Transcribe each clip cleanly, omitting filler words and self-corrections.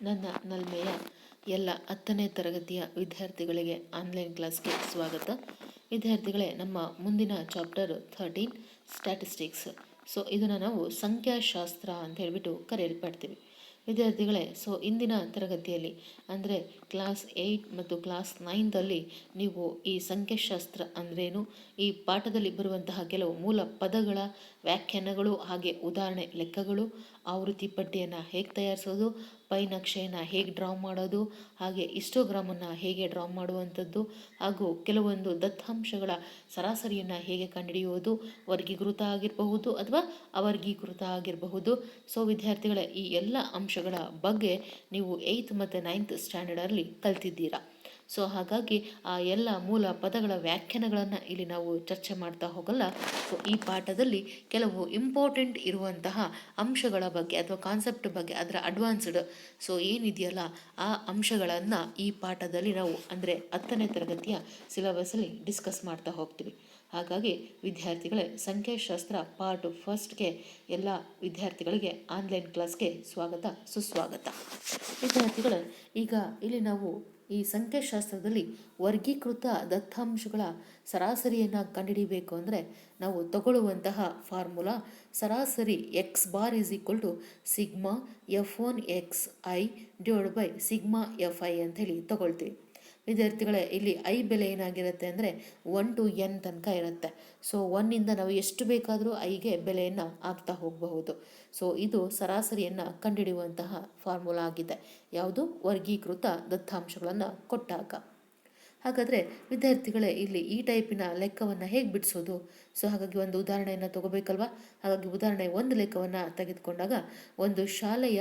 ನನ್ನ ನಲ್ಮೆಯ ಎಲ್ಲ 10ನೇ ತರಗತಿಯ ವಿದ್ಯಾರ್ಥಿಗಳಿಗೆ ಆನ್ಲೈನ್ ಕ್ಲಾಸ್ಗೆ ಸ್ವಾಗತ. ವಿದ್ಯಾರ್ಥಿಗಳೇ, ನಮ್ಮ ಮುಂದಿನ ಚಾಪ್ಟರ್ 13 ಸ್ಟ್ಯಾಟಿಸ್ಟಿಕ್ಸ್. ಇದನ್ನು ನಾವು ಸಂಖ್ಯಾಶಾಸ್ತ್ರ ಅಂತ ಹೇಳಿಬಿಟ್ಟು ಕರೆಯಲ್ಪಡ್ತೀವಿ. ವಿದ್ಯಾರ್ಥಿಗಳೇ, ಇಂದಿನ ತರಗತಿಯಲ್ಲಿ ಅಂದರೆ ಕ್ಲಾಸ್ 8 ಮತ್ತು ಕ್ಲಾಸ್ 9ದಲ್ಲಿ ನೀವು ಈ ಸಂಖ್ಯಾಶಾಸ್ತ್ರ ಅಂದ್ರೇನು, ಈ ಪಾಠದಲ್ಲಿ ಬರುವಂತಹ ಕೆಲವು ಮೂಲ ಪದಗಳ ವ್ಯಾಖ್ಯಾನಗಳು, ಹಾಗೆ ಉದಾಹರಣೆ ಲೆಕ್ಕಗಳು, ಆವೃತ್ತಿ ಪಟ್ಟಿಯನ್ನು ಹೇಗೆ ತಯಾರಿಸೋದು, ಪೈ ನಕ್ಷೆಯನ್ನು ಹೇಗೆ ಡ್ರಾ ಮಾಡೋದು, ಹಾಗೆ ಹಿಸ್ಟೋಗ್ರಾಮನ್ನು ಹೇಗೆ ಡ್ರಾ ಮಾಡುವಂಥದ್ದು, ಹಾಗೂ ಕೆಲವೊಂದು ದತ್ತಾಂಶಗಳ ಸರಾಸರಿಯನ್ನು ಹೇಗೆ ಕಂಡುಹಿಡಿಯುವುದು, ವರ್ಗೀಕೃತ ಆಗಿರಬಹುದು ಅಥವಾ ಅವರ್ಗೀಕೃತ ಆಗಿರಬಹುದು. ವಿದ್ಯಾರ್ಥಿಗಳೇ, ಈ ಎಲ್ಲ ಅಂಶಗಳ ಬಗ್ಗೆ ನೀವು 8th ಮತ್ತು 9th ಸ್ಟ್ಯಾಂಡರ್ಡಲ್ಲಿ ಕಲ್ತಿದ್ದೀರಾ. ಹಾಗಾಗಿ ಆ ಎಲ್ಲ ಮೂಲ ಪದಗಳ ವ್ಯಾಖ್ಯಾನಗಳನ್ನು ಇಲ್ಲಿ ನಾವು ಚರ್ಚೆ ಮಾಡ್ತಾ ಹೋಗಲ್ಲ. ಈ ಪಾಠದಲ್ಲಿ ಕೆಲವು ಇಂಪಾರ್ಟೆಂಟ್ ಇರುವಂತಹ ಅಂಶಗಳ ಬಗ್ಗೆ ಅಥವಾ ಕಾನ್ಸೆಪ್ಟ್ ಬಗ್ಗೆ, ಅದರ ಅಡ್ವಾನ್ಸ್ಡ್ ಏನಿದೆಯಲ್ಲ ಆ ಅಂಶಗಳನ್ನು ಈ ಪಾಠದಲ್ಲಿ ನಾವು ಅಂದರೆ 10ನೇ ತರಗತಿಯ ಸಿಲೆಬಸ್ಸಲ್ಲಿ ಡಿಸ್ಕಸ್ ಮಾಡ್ತಾ ಹೋಗ್ತೀವಿ. ಹಾಗಾಗಿ ವಿದ್ಯಾರ್ಥಿಗಳೇ, ಸಂಖ್ಯಾಶಾಸ್ತ್ರ ಪಾರ್ಟ್ 1ಗೆ ಎಲ್ಲ ವಿದ್ಯಾರ್ಥಿಗಳಿಗೆ ಆನ್ಲೈನ್ ಕ್ಲಾಸ್ಗೆ ಸ್ವಾಗತ, ಸುಸ್ವಾಗತ. ವಿದ್ಯಾರ್ಥಿಗಳೇ, ಈಗ ಇಲ್ಲಿ ನಾವು ಈ ಸಂಖ್ಯಾಶಾಸ್ತ್ರದಲ್ಲಿ ವರ್ಗೀಕೃತ ದತ್ತಾಂಶಗಳ ಸರಾಸರಿಯನ್ನು ಕಂಡುಹಿಡಿಯಬೇಕು ಅಂದರೆ ನಾವು ತಗೊಳ್ಳುವಂತಹ ಫಾರ್ಮುಲಾ ಸರಾಸರಿ X bar is equal to sigma F1xi divide by sigma Fi ಅಂತ ಹೇಳಿ ತಗೊಳ್ತೀವಿ. ವಿದ್ಯಾರ್ಥಿಗಳೇ, ಇಲ್ಲಿ ಐ ಬೆಲೆ ಏನಾಗಿರುತ್ತೆ ಅಂದರೆ 1 to n ತನಕ ಇರುತ್ತೆ. 1ಇಂದ ನಾವು ಎಷ್ಟು ಬೇಕಾದರೂ ಐಗೆ ಬೆಲೆಯನ್ನು ಹಾಕ್ತಾ ಹೋಗಬಹುದು. ಇದು ಸರಾಸರಿಯನ್ನು ಕಂಡುಹಿಡಿಯುವಂತಹ ಫಾರ್ಮುಲಾ ಆಗಿದೆ. ಯಾವುದು? ವರ್ಗೀಕೃತ ದತ್ತಾಂಶಗಳನ್ನು ಕೊಟ್ಟಾಗ. ಹಾಗಾದರೆ ವಿದ್ಯಾರ್ಥಿಗಳೇ, ಇಲ್ಲಿ ಈ ಟೈಪಿನ ಲೆಕ್ಕವನ್ನು ಹೇಗೆ ಬಿಡಿಸೋದು? ಹಾಗಾಗಿ ಒಂದು ಉದಾಹರಣೆಯನ್ನು ತಗೋಬೇಕಲ್ವಾ. ಹಾಗಾಗಿ ಉದಾಹರಣೆ 1 ಲೆಕ್ಕವನ್ನು ತೆಗೆದುಕೊಂಡಾಗ, ಒಂದು ಶಾಲೆಯ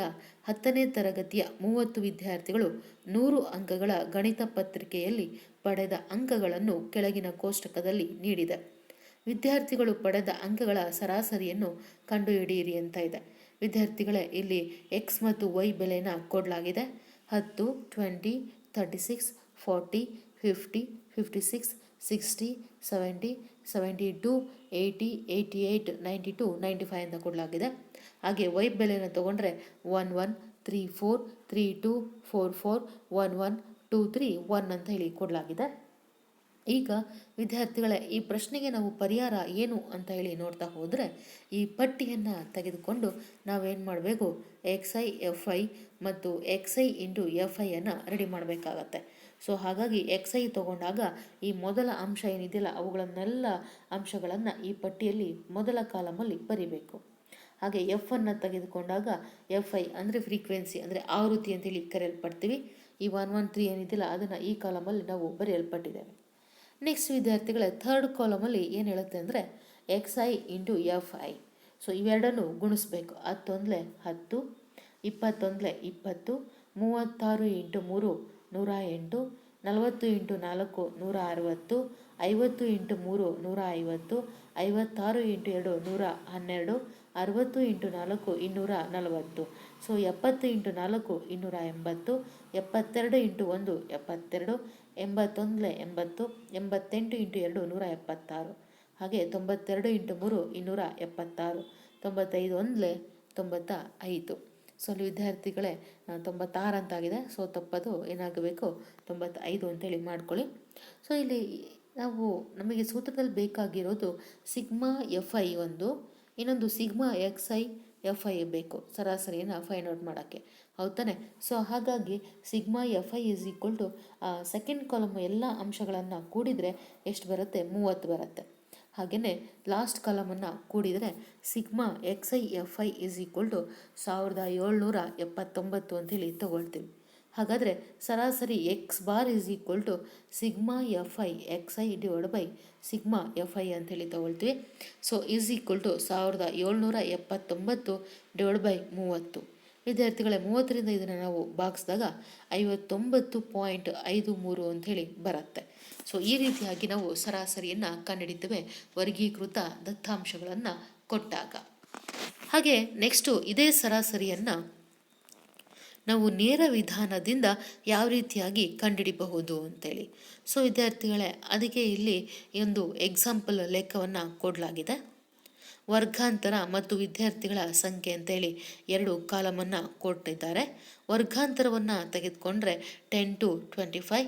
10ನೇ ತರಗತಿಯ 30 ವಿದ್ಯಾರ್ಥಿಗಳು 100 ಅಂಕಗಳ ಗಣಿತ ಪತ್ರಿಕೆಯಲ್ಲಿ ಪಡೆದ ಅಂಕಗಳನ್ನು ಕೆಳಗಿನ ಕೋಷ್ಟಕದಲ್ಲಿ ನೀಡಿದೆ. ವಿದ್ಯಾರ್ಥಿಗಳು ಪಡೆದ ಅಂಕಗಳ ಸರಾಸರಿಯನ್ನು ಕಂಡುಹಿಡಿಯಿರಿ ಅಂತ ಇದೆ. ವಿದ್ಯಾರ್ಥಿಗಳೇ, ಇಲ್ಲಿ ಎಕ್ಸ್ ಮತ್ತು ವೈ ಬೆಲೆನ ಕೊಡಲಾಗಿದೆ. 10, 20, 36, 40, 50, 56, 60, 70, 72, 80, 88, 92, 95 ಅಂತ ಕೊಡಲಾಗಿದೆ. ಹಾಗೆ ವೈ ಬೆಲೆಯನ್ನು ತಗೊಂಡ್ರೆ 11, 34, 32, 44, 11, 23, 1 ಅಂತ ಹೇಳಿ ಕೊಡಲಾಗಿದೆ. ಈಗ ವಿದ್ಯಾರ್ಥಿಗಳೇ, ಈ ಪ್ರಶ್ನೆಗೆ ನಾವು ಪರಿಹಾರ ಏನು ಅಂತ ಹೇಳಿ ನೋಡ್ತಾ ಹೋದರೆ, ಈ ಪಟ್ಟಿಯನ್ನು ತೆಗೆದುಕೊಂಡು ನಾವೇನು ಮಾಡಬೇಕು, XI FI ಮತ್ತು XI ಇಂಟು FI ಅನ್ನು ರೆಡಿ ಮಾಡಬೇಕಾಗತ್ತೆ. ಹಾಗಾಗಿ XI ತಗೊಂಡಾಗ ಈ ಮೊದಲ ಅಂಶ ಏನಿದೆಯಲ್ಲ ಅವುಗಳನ್ನೆಲ್ಲ ಅಂಶಗಳನ್ನು ಈ ಪಟ್ಟಿಯಲ್ಲಿ ಮೊದಲ ಕಾಲಮಲ್ಲಿ ಬರಿಬೇಕು. ಹಾಗೆ ಎಫ್ ಅನ್ನು ತೆಗೆದುಕೊಂಡಾಗ FI ಅಂದರೆ ಫ್ರೀಕ್ವೆನ್ಸಿ ಅಂದರೆ ಆವೃತ್ತಿ ಅಂತೇಳಿ ಕರೆಯಲ್ಪಡ್ತೀವಿ. ಈ 113 ಏನಿದೆಯಲ್ಲ ಅದನ್ನು ಈ ಕಾಲಮಲ್ಲಿ ನಾವು ಬರೆಯಲ್ಪಟ್ಟಿದ್ದೇವೆ. ನೆಕ್ಸ್ಟ್ ವಿದ್ಯಾರ್ಥಿಗಳೇ, ಥರ್ಡ್ ಕಾಲಮಲ್ಲಿ ಏನು ಹೇಳುತ್ತೆ ಅಂದರೆ XI ಇಂಟು FI. ಇವೆರಡನ್ನು ಗುಣಿಸ್ಬೇಕು. 10 10, 21 20, 36 into 3 108, 40 into 4 160, 50 into 3 150, 56 into 2 112, 60 into 4 240. 70 into 4 280, 72 into 1 72, 81 80, 88 into 2 176, ಹಾಗೆ 92 ಇಂಟು 3 276, 95 1 95. ಅಲ್ಲಿ ವಿದ್ಯಾರ್ಥಿಗಳೇ 96 ಅಂತಾಗಿದೆ. ತಪ್ಪದು ಏನಾಗಬೇಕು 95 ಅಂತೇಳಿ ಮಾಡ್ಕೊಳ್ಳಿ. ಇಲ್ಲಿ ನಮಗೆ ಸೂತ್ರದಲ್ಲಿ ಬೇಕಾಗಿರೋದು ಸಿಗ್ಮಾ FI ಒಂದು, ಇನ್ನೊಂದು ಸಿಗ್ಮಾ XI FI ಬೇಕು ಸರಾಸರಿಯನ್ನು ಫೈಂಡ್ ಔಟ್ ಮಾಡೋಕ್ಕೆ, ಹೌದಾನೆ. ಹಾಗಾಗಿ sigma FI is equal to second column ಎಲ್ಲ ಅಂಶಗಳನ್ನು ಕೂಡಿದರೆ ಎಷ್ಟು ಬರುತ್ತೆ? 30 ಬರುತ್ತೆ. ಹಾಗೆಯೇ ಲಾಸ್ಟ್ ಕಾಲಮನ್ನು ಕೂಡಿದರೆ sigma XI FI is equal to 1779 ಅಂತೇಳಿ ತಗೊಳ್ತೀವಿ. ಹಾಗಾದರೆ ಸರಾಸರಿ X bar is equal to sigma FI XI divide by sigma FI ಅಂತೇಳಿ ತಗೊಳ್ತೀವಿ. Is equal to 1779 divide by 30. ವಿದ್ಯಾರ್ಥಿಗಳೇ, 30ರಿಂದ ಇದನ್ನು ನಾವು ಭಾಗಿಸಿದಾಗ 59.53 ಅಂಥೇಳಿ ಬರುತ್ತೆ. ಈ ರೀತಿಯಾಗಿ ನಾವು ಸರಾಸರಿಯನ್ನು ಕಂಡುಹಿಡಿತೇವೆ ವರ್ಗೀಕೃತ ದತ್ತಾಂಶಗಳನ್ನು ಕೊಟ್ಟಾಗ. ಹಾಗೆ ನೆಕ್ಸ್ಟು ಇದೇ ಸರಾಸರಿಯನ್ನು ನಾವು ನೇರ ವಿಧಾನದಿಂದ ಯಾವ ರೀತಿಯಾಗಿ ಕಂಡುಹಿಡಿಬಹುದು ಅಂತೇಳಿ. ವಿದ್ಯಾರ್ಥಿಗಳೇ, ಅದಕ್ಕೆ ಇಲ್ಲಿ ಒಂದು ಎಕ್ಸಾಂಪಲ್ ಲೆಕ್ಕವನ್ನು ಕೊಡಲಾಗಿದೆ. ವರ್ಗಾಂತರ ಮತ್ತು ವಿದ್ಯಾರ್ಥಿಗಳ ಸಂಖ್ಯೆ ಅಂತೇಳಿ ಎರಡು ಕಾಲಮನ್ನು ಕೊಟ್ಟಿದ್ದಾರೆ. ವರ್ಗಾಂತರವನ್ನು ತೆಗೆದುಕೊಂಡ್ರೆ 10 to 25,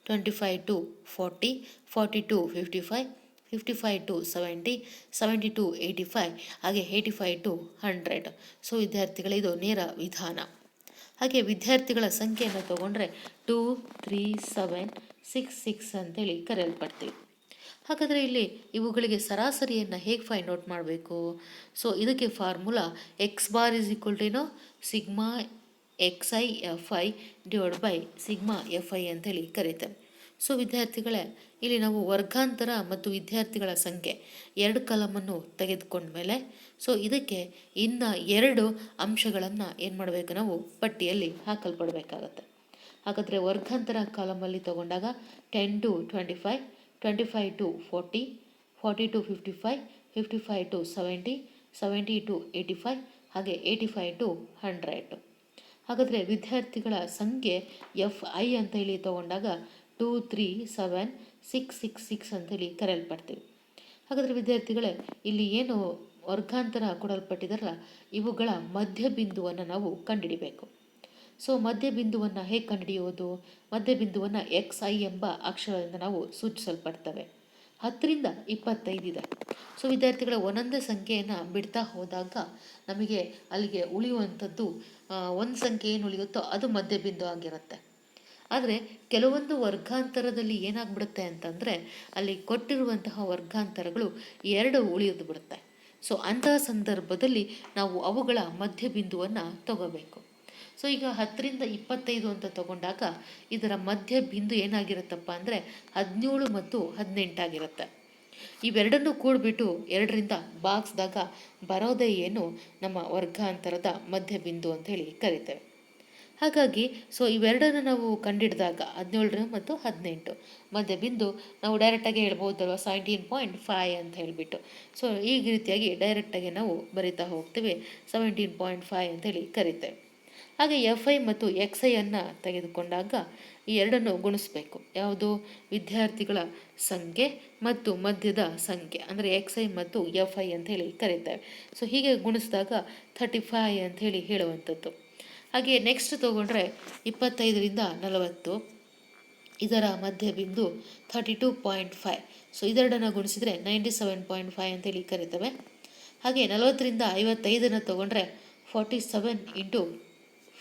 25 to 40, 40 to 55, 55 to 70, 70 to 85, ಹಾಗೆ 85 to 100. ಸೊ ವಿದ್ಯಾರ್ಥಿಗಳ ಇದು ನೇರ ವಿಧಾನ. ಹಾಗೆ ವಿದ್ಯಾರ್ಥಿಗಳ ಸಂಖ್ಯೆಯನ್ನು ತಗೊಂಡ್ರೆ 2, 3, 7, 6, 6 ಅಂತೇಳಿ ಕರೆಯಲ್ಪಡ್ತೀವಿ. ಹಾಗಾದರೆ ಇಲ್ಲಿ ಇವುಗಳಿಗೆ ಸರಾಸರಿಯನ್ನು ಹೇಗೆ ಫೈಂಡ್ ಔಟ್ ಮಾಡಬೇಕು? ಸೊ ಇದಕ್ಕೆ formula X bar is equal to ಏನೋ sigma x i f i divide by sigma F I ಅಂತೇಳಿ ಕರೀತೇವೆ. ಸೊ ವಿದ್ಯಾರ್ಥಿಗಳೇ, ಇಲ್ಲಿ ನಾವು ವರ್ಗಾಂತರ ಮತ್ತು ವಿದ್ಯಾರ್ಥಿಗಳ ಸಂಖ್ಯೆ ಎರಡು ಕಾಲಮನ್ನು ತೆಗೆದುಕೊಂಡ್ಮೇಲೆ ಸೊ ಇದಕ್ಕೆ ಇನ್ನು ಎರಡು ಅಂಶಗಳನ್ನು ಏನು ಮಾಡಬೇಕು, ನಾವು ಪಟ್ಟಿಯಲ್ಲಿ ಹಾಕಲ್ಪಡಬೇಕಾಗತ್ತೆ. ಹಾಗಾದರೆ ವರ್ಗಾಂತರ ಕಾಲಮಲ್ಲಿ ತಗೊಂಡಾಗ 10 to 25, 25 to 40, 40 to 55, 55 to 70, 70 to 85, ಹಾಗೆ 85 to 100. ಹಾಗಾದರೆ ವಿದ್ಯಾರ್ಥಿಗಳ ಸಂಖ್ಯೆ ಎಫ್ ಐ ಅಂತ ಹೇಳಿ ತಗೊಂಡಾಗ 2, 3, 7, 6, 6, 6 ಅಂತೇಳಿ ಕರೆಯಲ್ಪಡ್ತೀವಿ. ಹಾಗಾದರೆ ವಿದ್ಯಾರ್ಥಿಗಳೇ, ಇಲ್ಲಿ ಏನು ವರ್ಗಾಂತರ ಕೊಡಲ್ಪಟ್ಟಿದಾರಲ್ಲ ಇವುಗಳ ಮಧ್ಯಬಿಂದುವನ್ನು ನಾವು ಕಂಡುಹಿಡಿಬೇಕು. ಸೊ ಮಧ್ಯಬಿಂದುವನ್ನು ಹೇಗೆ ಕಂಡುಹಿಡಿಯೋದು? ಮಧ್ಯಬಿಂದುವನ್ನು ಎಕ್ಸ್ ಐ ಎಂಬ ಅಕ್ಷರದಿಂದ ನಾವು ಸೂಚಿಸಲ್ಪಡ್ತವೆ. 10ರಿಂದ 25 ಇದೆ. ಸೊ ವಿದ್ಯಾರ್ಥಿಗಳ ಒಂದೊಂದೇ ಸಂಖ್ಯೆಯನ್ನು ಬಿಡ್ತಾ ಹೋದಾಗ ನಮಗೆ ಅಲ್ಲಿಗೆ ಉಳಿಯುವಂಥದ್ದು ಒಂದು ಸಂಖ್ಯೆ ಏನು ಉಳಿಯುತ್ತೋ ಅದು ಮಧ್ಯಬಿಂದು ಆಗಿರುತ್ತೆ. ಆದರೆ ಕೆಲವೊಂದು ವರ್ಗಾಂತರದಲ್ಲಿ ಏನಾಗ್ಬಿಡುತ್ತೆ ಅಂತಂದರೆ ಅಲ್ಲಿ ಕೊಟ್ಟಿರುವಂತಹ ವರ್ಗಾಂತರಗಳು 2 ಉಳಿಯೋದು ಬಿಡುತ್ತೆ. ಸೊ ಅಂತಹ ಸಂದರ್ಭದಲ್ಲಿ ನಾವು ಅವುಗಳ ಮಧ್ಯಬಿಂದುವನ್ನು ತಗೋಬೇಕು. ಸೊ ಈಗ 10ರಿಂದ 25 ಅಂತ ತಗೊಂಡಾಗ ಇದರ ಮಧ್ಯ ಬಿಂದು ಏನಾಗಿರುತ್ತಪ್ಪ ಅಂದರೆ 17 ಮತ್ತು 18 ಆಗಿರುತ್ತೆ. ಇವೆರಡನ್ನು ಕೂಡಿಬಿಟ್ಟು 2ರಿಂದ ಬಾಗಿಸಿದಾಗ ಬರೋದೇ ಏನು ನಮ್ಮ ವರ್ಗಾಂತರದ ಮಧ್ಯ ಬಿಂದು ಅಂತ ಹೇಳಿ ಕರಿತೇವೆ. ಹಾಗಾಗಿ ಸೊ ಇವೆರಡನ್ನು ನಾವು ಕಂಡಿಡಿದಾಗ 17 ಮತ್ತು 18 ಮಧ್ಯ ಬಿಂದು ನಾವು ಡೈರೆಕ್ಟಾಗಿ ಹೇಳ್ಬೋದಲ್ವ 17.5 ಅಂತ ಹೇಳಿಬಿಟ್ಟು. ಸೊ ಈ ರೀತಿಯಾಗಿ ಡೈರೆಕ್ಟಾಗಿ ನಾವು ಬರಿತಾ ಹೋಗ್ತೀವಿ 17.5 ಅಂತೇಳಿ ಕರಿತೇವೆ. ಹಾಗೆ ಎಫ್ ಐ ಮತ್ತು ಎಕ್ಸ್ ಐಯನ್ನು ತೆಗೆದುಕೊಂಡಾಗ ಈ ಎರಡನ್ನು ಗುಣಿಸ್ಬೇಕು. ಯಾವುದು? ವಿದ್ಯಾರ್ಥಿಗಳ ಸಂಖ್ಯೆ ಮತ್ತು ಮಧ್ಯದ ಸಂಖ್ಯೆ ಅಂದರೆ ಎಕ್ಸ್ ಐ ಮತ್ತು ಎಫ್ ಐ ಅಂತ ಹೇಳಿ ಕರೀತೇವೆ. ಸೊ ಹೀಗೆ ಗುಣಿಸಿದಾಗ 35 ಅಂತ ಹೇಳಿ ಹೇಳುವಂಥದ್ದು. ಹಾಗೆ ನೆಕ್ಸ್ಟ್ ತೊಗೊಂಡ್ರೆ 25ರಿಂದ 40, ಇದರ ಮಧ್ಯಬಿಂದು 32.5. ಸೊ ಇದೆರಡನ್ನು ಗುಣಿಸಿದರೆ 97.5 ಅಂತೇಳಿ ಕರಿತೇವೆ. ಹಾಗೆ 40ರಿಂದ 55 ತೊಗೊಂಡ್ರೆ 47 into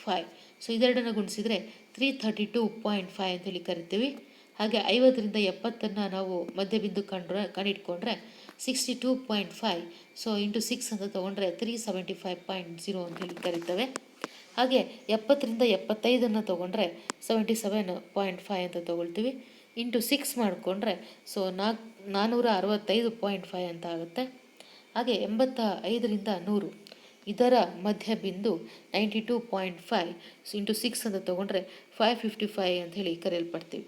5. ಸೊ ಇದೆರಡನ್ನು ಗುಣಿಸಿದರೆ 332.5 ಅಂತೇಳಿ ಕರಿತೀವಿ. ಹಾಗೆ 50ರಿಂದ 70 ನಾವು ಮಧ್ಯಬಿಂದು ಕಂಡಿಟ್ಕೊಂಡ್ರೆ 62.5. ಸೊ ಇಂಟು 6 ಅಂತ ತೊಗೊಂಡ್ರೆ 375.0 ಅಂತೇಳಿ ಕರಿತೇವೆ. ಹಾಗೆ 70ರಿಂದ 75 ತೊಗೊಂಡ್ರೆ 77.5 ಅಂತ ತೊಗೊಳ್ತೀವಿ. ಇಂಟು 6 ಮಾಡಿಕೊಂಡ್ರೆ ಸೊ 465.5 ಅಂತ ಆಗುತ್ತೆ. ಹಾಗೆ 85ರಿಂದ 100 ಇದರ ಮಧ್ಯ ಬಿಂದು 92.5. ಸೊ ಇಂಟು 6 ಅಂತ ತೊಗೊಂಡ್ರೆ 555 ಅಂತ ಹೇಳಿ ಕರೆಯಲ್ಪಡ್ತೀವಿ.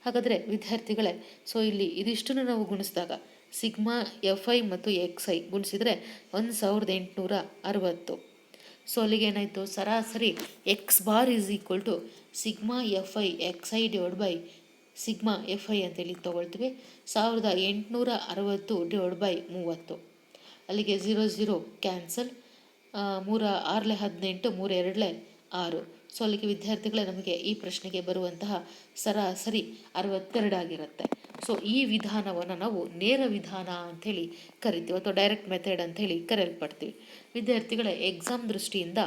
ಹಾಗಾದರೆ ವಿದ್ಯಾರ್ಥಿಗಳೇ, ಸೊ ಇಲ್ಲಿ ಇದಿಷ್ಟನ್ನು ನಾವು ಗುಣಿಸಿದಾಗ ಸಿಗ್ಮಾ ಎಫ್ ಐ ಮತ್ತು ಎಕ್ಸ್ ಐ ಗುಣಿಸಿದರೆ 1860. ಸೊ ಅಲ್ಲಿಗೆ ಏನಾಯಿತು? ಸರಾಸರಿ X bar is equal to sigma F I X I divide by sigma F I ಅಂತೇಳಿ ತೊಗೊಳ್ತೀವಿ. 1860 ಡಿವೈಡ್ ಬೈ 30. ಅಲ್ಲಿಗೆ 0 ಕ್ಯಾನ್ಸಲ್. 3 6 18, 3 2 6. ಸೊ ಅಲ್ಲಿಗೆ ವಿದ್ಯಾರ್ಥಿಗಳೇ ನಮಗೆ ಈ ಪ್ರಶ್ನೆಗೆ ಬರುವಂತಹ ಸರಾಸರಿ 62 ಆಗಿರುತ್ತೆ. ಸೊ ಈ ವಿಧಾನವನ್ನು ನಾವು ನೇರ ವಿಧಾನ ಅಂಥೇಳಿ ಕರಿತೀವಿ ಅಥವಾ ಡೈರೆಕ್ಟ್ ಮೆಥಡ್ ಅಂಥೇಳಿ ಕರೆಯಲ್ಪಡ್ತೀವಿ. ವಿದ್ಯಾರ್ಥಿಗಳ ಎಕ್ಸಾಮ್ ದೃಷ್ಟಿಯಿಂದ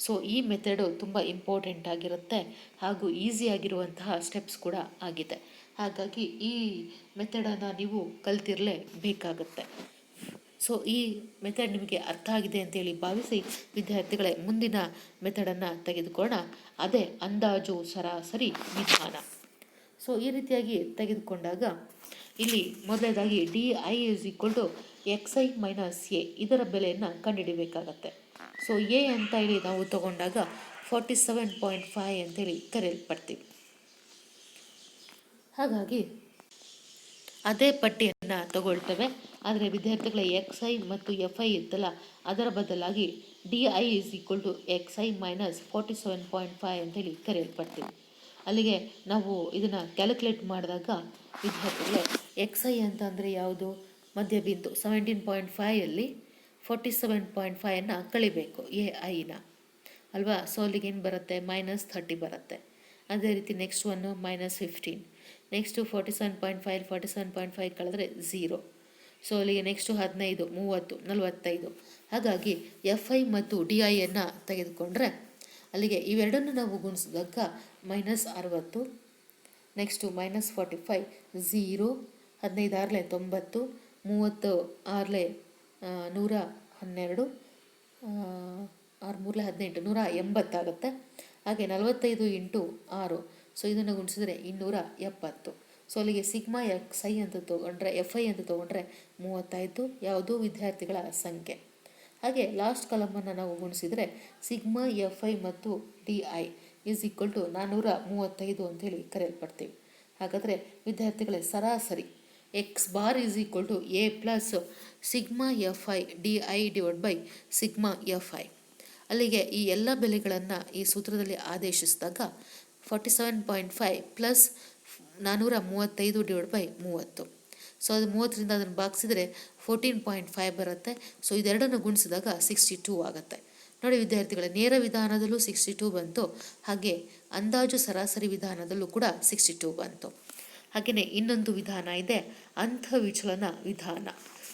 ಸೊ ಈ ಮೆಥಡು ತುಂಬ ಇಂಪಾರ್ಟೆಂಟ್ ಆಗಿರುತ್ತೆ ಹಾಗೂ ಈಸಿಯಾಗಿರುವಂತಹ ಸ್ಟೆಪ್ಸ್ ಕೂಡ ಆಗಿದೆ. ಹಾಗಾಗಿ ಈ ಮೆಥಡನ್ನು ನೀವು ಕಲ್ತಿರಲೇಬೇಕಾಗುತ್ತೆ. ಸೊ ಈ ಮೆಥಡ್ ನಿಮಗೆ ಅರ್ಥ ಆಗಿದೆ ಅಂತೇಳಿ ಭಾವಿಸಿ ವಿದ್ಯಾರ್ಥಿಗಳೇ ಮುಂದಿನ ಮೆಥಡನ್ನು ತೆಗೆದುಕೊಳ್ಳೋಣ. ಅದೇ ಅಂದಾಜು ಸರಾಸರಿ ವಿಧಾನ. ಸೊ ಈ ರೀತಿಯಾಗಿ ತೆಗೆದುಕೊಂಡಾಗ ಇಲ್ಲಿ ಮೊದಲನೇದಾಗಿ D I is equal to X I minus A ಇದರ ಬೆಲೆಯನ್ನು ಕಂಡುಹಿಡಿಬೇಕಾಗತ್ತೆ. ಸೊ ಎ ಅಂತ ಹೇಳಿ ನಾವು ತಗೊಂಡಾಗ 47.5 ಅಂತೇಳಿ ಕರೆಯಲ್ಪಡ್ತೀವಿ. ಹಾಗಾಗಿ ಅದೇ ಪಟ್ಟಿಯನ್ನು ತಗೊಳ್ತೇವೆ. ಆದರೆ ವಿದ್ಯಾರ್ಥಿಗಳ ಎಕ್ಸ್ ಐ ಮತ್ತು ಎಫ್ ಐ ಇತ್ತಲ್ಲ ಅದರ ಬದಲಾಗಿ D I is equal to X I minus 47.5 ಅಂತೇಳಿ ಕರೆಯಲ್ಪಡ್ತೀವಿ. ಅಲ್ಲಿಗೆ ನಾವು ಇದನ್ನು ಕ್ಯಾಲ್ಕುಲೇಟ್ ಮಾಡಿದಾಗ ವಿದ್ಯಾರ್ಥಿಗಳೇ ಎಕ್ಸ್ ಐ ಅಂತ ಅಂದರೆ ಯಾವುದು? ಮಧ್ಯಬಿಂದು 17.5 ಅಲ್ಲಿ 47.5 ಕಳಿಬೇಕು ಎ ಐನ ಅಲ್ವಾ. ಸೊ ಅಲ್ಲಿಗೆ ಏನು ಬರುತ್ತೆ, -30 ಬರುತ್ತೆ. ಅದೇ ರೀತಿ ನೆಕ್ಸ್ಟ್ ಒನ್ನು -15. ನೆಕ್ಸ್ಟು 47.5 47.5 ಕಳೆದ್ರೆ 0. ಸೊ ಅಲ್ಲಿಗೆ ನೆಕ್ಸ್ಟು 15 30 45. ಹಾಗಾಗಿ FI ಮತ್ತು DIಯನ್ನು ತೆಗೆದುಕೊಂಡ್ರೆ ಅಲ್ಲಿಗೆ ಇವೆರಡನ್ನು ನಾವು ಗುಣಿಸಿದಾಗ -60. ನೆಕ್ಸ್ಟು -45 0. 15 6 90. 30 6 112. 6 3 18 180 ಆಗುತ್ತೆ. ಹಾಗೆ 45 × 6. ಸೊ ಇದನ್ನು ಗುಣಿಸಿದ್ರೆ 270. ಸೊ ಅಲ್ಲಿಗೆ ಸಿಗ್ಮಾ XI ಅಂತ ತೊಗೊಂಡ್ರೆ FI ಅಂತ ತೊಗೊಂಡ್ರೆ 35 ಯಾವುದು ವಿದ್ಯಾರ್ಥಿಗಳ ಸಂಖ್ಯೆ. ಹಾಗೆ ಲಾಸ್ಟ್ ಕಾಲಮನ್ನು ನಾವು ಗುಣಿಸಿದರೆ ಸಿಗ್ಮಾ FI ಮತ್ತು DI = 435 ಅಂತೇಳಿ ಕರೆಯಲ್ಪಡ್ತೀವಿ. ಹಾಗಾದರೆ ವಿದ್ಯಾರ್ಥಿಗಳೇ ಸರಾಸರಿ X bar A plus sigma FI DI / sigma FI. ಅಲ್ಲಿಗೆ ಈ ಎಲ್ಲ ಬೆಲೆಗಳನ್ನು ಈ ಸೂತ್ರದಲ್ಲಿ ಆದೇಶಿಸಿದಾಗ 47.5 ಪ್ಲಸ್ 435 / 30. ಸೊ ಅದು 30ರಿಂದ ಅದನ್ನು ಭಾಗಿಸಿದರೆ 14.5 ಬರುತ್ತೆ. ಸೊ ಇದೆರಡನ್ನು ಗುಣಿಸಿದಾಗ 62 ಆಗುತ್ತೆ. ನೋಡಿ ವಿದ್ಯಾರ್ಥಿಗಳೇ, ನೇರ ವಿಧಾನದಲ್ಲೂ 62 ಬಂತು, ಹಾಗೆ ಅಂದಾಜು ಸರಾಸರಿ ವಿಧಾನದಲ್ಲೂ ಕೂಡ 62 ಬಂತು. ಹಾಗೆಯೇ ಇನ್ನೊಂದು ವಿಧಾನ ಇದೆ, ಅಂತಃವಿಚಲನ ವಿಧಾನ.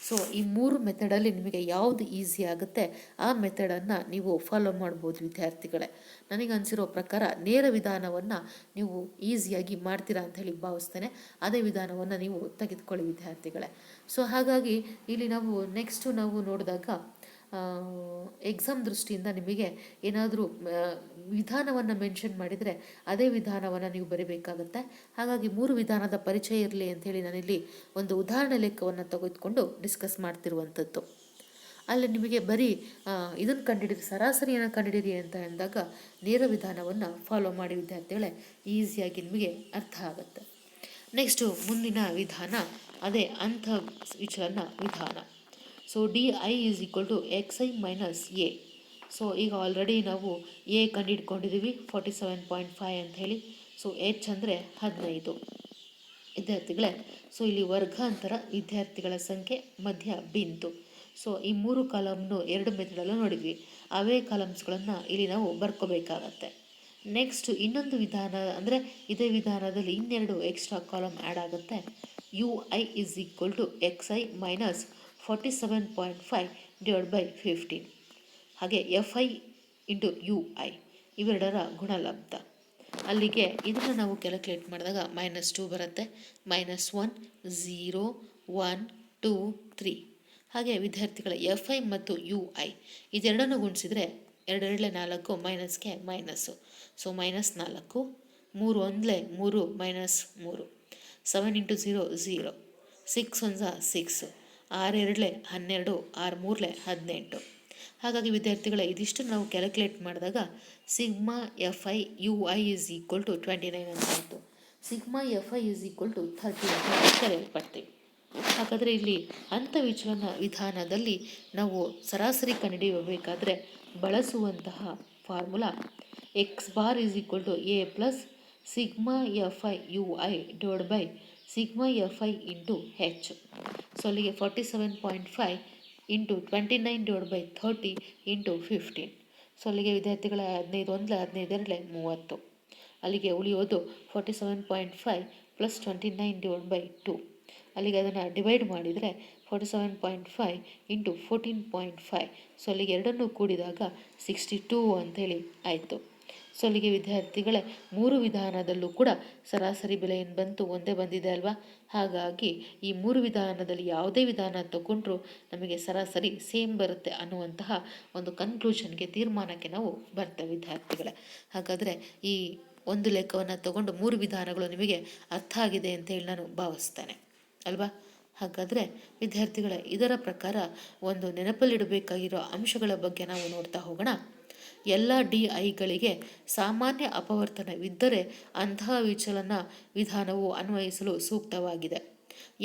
ಸೊ ಈ 3 ಮೆಥಡಲ್ಲಿ ನಿಮಗೆ ಯಾವುದು ಈಸಿ ಆಗುತ್ತೆ ಆ ಮೆಥಡನ್ನು ನೀವು ಫಾಲೋ ಮಾಡ್ಬೋದು ವಿದ್ಯಾರ್ಥಿಗಳೇ. ನನಗೆ ಅನಿಸಿರೋ ಪ್ರಕಾರ ನೇರ ವಿಧಾನವನ್ನು ನೀವು ಈಸಿಯಾಗಿ ಮಾಡ್ತೀರಾ ಅಂತ ಹೇಳಿ ಭಾವಿಸ್ತೇನೆ. ಅದೇ ವಿಧಾನವನ್ನು ನೀವು ತೆಗೆದುಕೊಳ್ಳಿ ವಿದ್ಯಾರ್ಥಿಗಳೇ. ಸೊ ಹಾಗಾಗಿ ಇಲ್ಲಿ ನಾವು ನೋಡಿದಾಗ ಎಕ್ಸಾಮ್ ದೃಷ್ಟಿಯಿಂದ ನಿಮಗೆ ಏನಾದರೂ ವಿಧಾನವನ್ನು ಮೆನ್ಷನ್ ಮಾಡಿದರೆ ಅದೇ ವಿಧಾನವನ್ನು ನೀವು ಬರೀಬೇಕಾಗತ್ತೆ. ಹಾಗಾಗಿ 3 ವಿಧಾನದ ಪರಿಚಯ ಇರಲಿ ಅಂಥೇಳಿ ನಾನಿಲ್ಲಿ ಒಂದು ಉದಾಹರಣೆ ಲೆಕ್ಕವನ್ನು ತೆಗೆದುಕೊಂಡು ಡಿಸ್ಕಸ್ ಮಾಡ್ತಿರುವಂಥದ್ದು. ಅಲ್ಲಿ ನಿಮಗೆ ಬರೀ ಇದನ್ನು ಕಂಡುಹಿಡಿರಿ, ಸರಾಸರಿಯನ್ನು ಕಂಡುಹಿಡಿರಿ ಅಂತ ಅಂದಾಗ ನೇರ ವಿಧಾನವನ್ನು ಫಾಲೋ ಮಾಡಿ ವಿದ್ಯಾರ್ಥಿಗಳೇ, ಈಸಿಯಾಗಿ ನಿಮಗೆ ಅರ್ಥ ಆಗುತ್ತೆ. ನೆಕ್ಸ್ಟು ಮುಂದಿನ ವಿಧಾನ ಅದೇ ಅಂತಃವಿಚಲನ ವಿಧಾನ. So DI = XI - A. So ಈಗ ಆಲ್ರೆಡಿ ನಾವು A ಕಂಡುಹಿಡ್ಕೊಂಡಿದ್ದೀವಿ 47.5 ಅಂತ ಹೇಳಿ. ಸೊ H ಅಂದರೆ 15 ವಿದ್ಯಾರ್ಥಿಗಳೇ. ಸೊ ಇಲ್ಲಿ ವರ್ಗಾಂತರ ವಿದ್ಯಾರ್ಥಿಗಳ ಸಂಖ್ಯೆ ಮಧ್ಯ ಬಿಂದು. ಸೊ ಈ 3 ಕಾಲಮ್ನು 2 ಮೆಥಡಲ್ಲೂ ನೋಡಿದ್ವಿ. ಅವೇ ಕಾಲಮ್ಸ್ಗಳನ್ನು ಇಲ್ಲಿ ನಾವು ಬರ್ಕೋಬೇಕಾಗತ್ತೆ. ನೆಕ್ಸ್ಟ್ ಇನ್ನೊಂದು ವಿಧಾನ ಅಂದರೆ ಇದೇ ವಿಧಾನದಲ್ಲಿ ಇನ್ನೆರಡು ಎಕ್ಸ್ಟ್ರಾ ಕಾಲಮ್ ಆ್ಯಡ್ ಆಗುತ್ತೆ. UI = XI - 47.5 / 15. ಹಾಗೆ FI × UI ಇವೆರಡರ ಗುಣಲಬ್ಧ. ಅಲ್ಲಿಗೆ ಇದನ್ನು ನಾವು ಕ್ಯಾಲ್ಕುಲೇಟ್ ಮಾಡಿದಾಗ -2 ಬರುತ್ತೆ. -1 0 1 2 3. ಹಾಗೆ ವಿದ್ಯಾರ್ಥಿಗಳ FI ಮತ್ತು UI ಇದೆರಡನ್ನು ಗುಣಿಸಿದರೆ 2 2 4 ಮೈನಸ್ಗೆ ಮೈನಸ್ಸು. ಸೊ -4 3 1 3 -3 7 × 0 0 6 1 6 6 2 12 6 3 18. ಹಾಗಾಗಿ ವಿದ್ಯಾರ್ಥಿಗಳ ಇದಿಷ್ಟು ನಾವು ಕ್ಯಾಲ್ಕುಲೇಟ್ ಮಾಡಿದಾಗ ಸಿಗ್ಮಾ FI UI = 29 ಅಂತ ಆಯಿತು. ಸಿಗ್ಮಾ FI = 30 ಅಂತ ಕರೆಯಲ್ಪಡ್ತೀವಿ. ಹಾಗಾದರೆ ಇಲ್ಲಿ ಅಂತಃವಿಚಲನ ವಿಧಾನದಲ್ಲಿ ನಾವು ಸರಾಸರಿ ಕಂಡುಹಿಡಿಯಬೇಕಾದ್ರೆ ಬಳಸುವಂತಹ formula X bar = A plus sigma FI UI / sigma FI × H. So ಅಲ್ಲಿಗೆ 47.5 × 29 / 30 × 15. ಸೊ ಅಲ್ಲಿಗೆ ವಿದ್ಯಾರ್ಥಿಗಳ 15 1 15 2 30. ಅಲ್ಲಿಗೆ ಉಳಿಯೋದು 47.5 + 29 / 2. ಅಲ್ಲಿಗೆ ಅದನ್ನು ಡಿವೈಡ್ ಮಾಡಿದರೆ 47.5 × 14.5. ಸೊ ಅಲ್ಲಿಗೆ ಎರಡನ್ನೂ ಕೂಡಿದಾಗ 62 ಅಂಥೇಳಿ ಆಯಿತು. ಸೊ ಅಲ್ಲಿಗೆ ವಿದ್ಯಾರ್ಥಿಗಳೇ 3 ವಿಧಾನದಲ್ಲೂ ಕೂಡ ಸರಾಸರಿ ಬೆಲೆ ಏನು ಬಂತು, ಒಂದೇ ಬಂದಿದೆ ಅಲ್ವಾ. ಹಾಗಾಗಿ ಈ 3 ವಿಧಾನದಲ್ಲಿ ಯಾವುದೇ ವಿಧಾನ ತಗೊಂಡ್ರೂ ನಮಗೆ ಸರಾಸರಿ ಸೇಮ್ ಬರುತ್ತೆ ಅನ್ನುವಂತಹ ಒಂದು ಕನ್ಕ್ಲೂಷನ್ಗೆ, ತೀರ್ಮಾನಕ್ಕೆ ನಾವು ಬರ್ತೇವೆ ವಿದ್ಯಾರ್ಥಿಗಳೇ. ಹಾಗಾದರೆ ಈ ಒಂದು ಲೆಕ್ಕವನ್ನು ತಗೊಂಡು 3 ವಿಧಾನಗಳು ನಿಮಗೆ ಅರ್ಥ ಆಗಿದೆ ಅಂತೇಳಿ ನಾನು ಭಾವಿಸ್ತೇನೆ ಅಲ್ವಾ. ಹಾಗಾದರೆ ವಿದ್ಯಾರ್ಥಿಗಳೇ, ಇದರ ಪ್ರಕಾರ ಒಂದು ನೆನಪಲ್ಲಿಡಬೇಕಾಗಿರೋ ಅಂಶಗಳ ಬಗ್ಗೆ ನಾವು ನೋಡ್ತಾ ಹೋಗೋಣ. ಎಲ್ಲ DIಗಳಿಗೆ ಸಾಮಾನ್ಯ ಅಪವರ್ತನವಿದ್ದರೆ ಅಂತಹ ವಿಚಲನ ವಿಧಾನವು ಅನ್ವಯಿಸಲು ಸೂಕ್ತವಾಗಿದೆ.